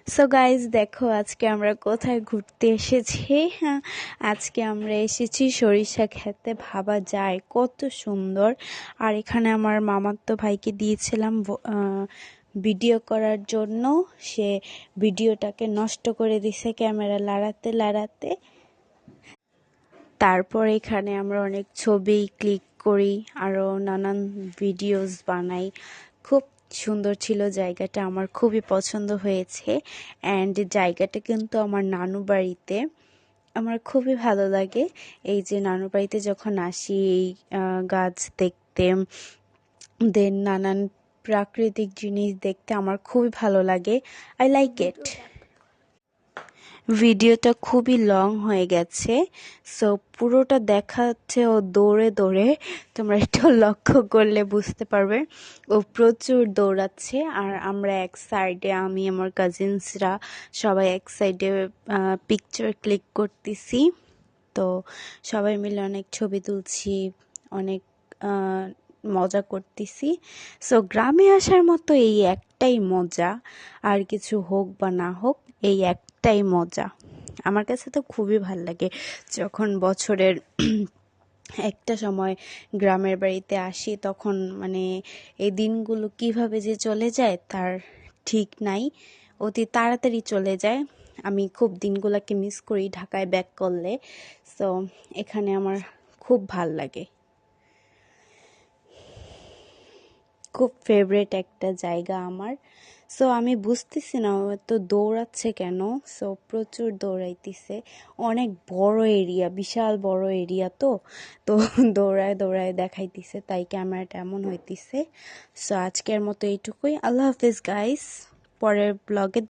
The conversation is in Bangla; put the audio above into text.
সো গাইজ দেখো আজকে আমরা কোথায় ঘুরতে এসেছি। হ্যাঁ, আজকে আমরা এসেছি সরিষা খেতে। ভাবা যায় কত সুন্দর। আর এখানে আমার মামাতো ভাইকে দিয়েছিলাম ভিডিও করার জন্য। সে ভিডিওটাকে নষ্ট করে দিছে ক্যামেরা লাড়াতে লাড়াতে। তারপর এখানে আমরা অনেক ছবি ক্লিক করি, আরও নানান ভিডিওস বানাই। খুব সুন্দর ছিল জায়গাটা, আমার খুবই পছন্দ হয়েছে। অ্যান্ড জায়গাটা কিন্তু আমার নানু বাড়িতে। আমার খুবই ভালো লাগে এই যে নানু বাড়িতে যখন আসি এই গাছ দেখতে, দেন নানান প্রাকৃতিক জিনিস দেখতে আমার খুবই ভালো লাগে। I like it. ভিডিওটা খুবই লং হয়ে গেছে, সো পুরোটা দেখাচ্ছে ও দৌড়ে দৌড়ে। তোমরা একটু লক্ষ্য করলে বুঝতে পারবে ও প্রচুর দৌড়াচ্ছে। আর আমরা এক সাইডে, আমি আমার কাজিনসরা সবাই এক সাইডে পিকচার ক্লিক করতেছি। তো সবাই মিলে অনেক ছবি তুলছি, অনেক মজা করতেছি। সো গ্রামে আসার মতো এই একটাই মজা, আর কিছু হোক বা না হোক এই একটাই মজা। আমার কাছে তো খুবই ভাল লাগে যখন বছরের একটা সময় গ্রামের বাড়িতে আসি, তখন মানে এই দিনগুলো কিভাবে যে চলে যায় তার ঠিক নাই, অতি তাড়াতাড়ি চলে যায়। আমি খুব দিনগুলোকে মিস করি ঢাকায় ব্যাক করলে। সো এখানে আমার খুব ভাল লাগে, খুব ফেভারিট একটা জায়গা আমার। সো আমি বুঝতেছি না ও এত দৌড়াচ্ছে কেন। সো প্রচুর দৌড়াইতেছে, অনেক বড় এরিয়া, বিশাল বড় এরিয়া। তো তো দৌড়ায় দৌড়ায় দেখাইতেছে, তাই ক্যামেরাটা এমন হইতেছে। সো আজকের মতো এইটুকুই। আল্লাহ হাফিজ গাইস, পরের ব্লগে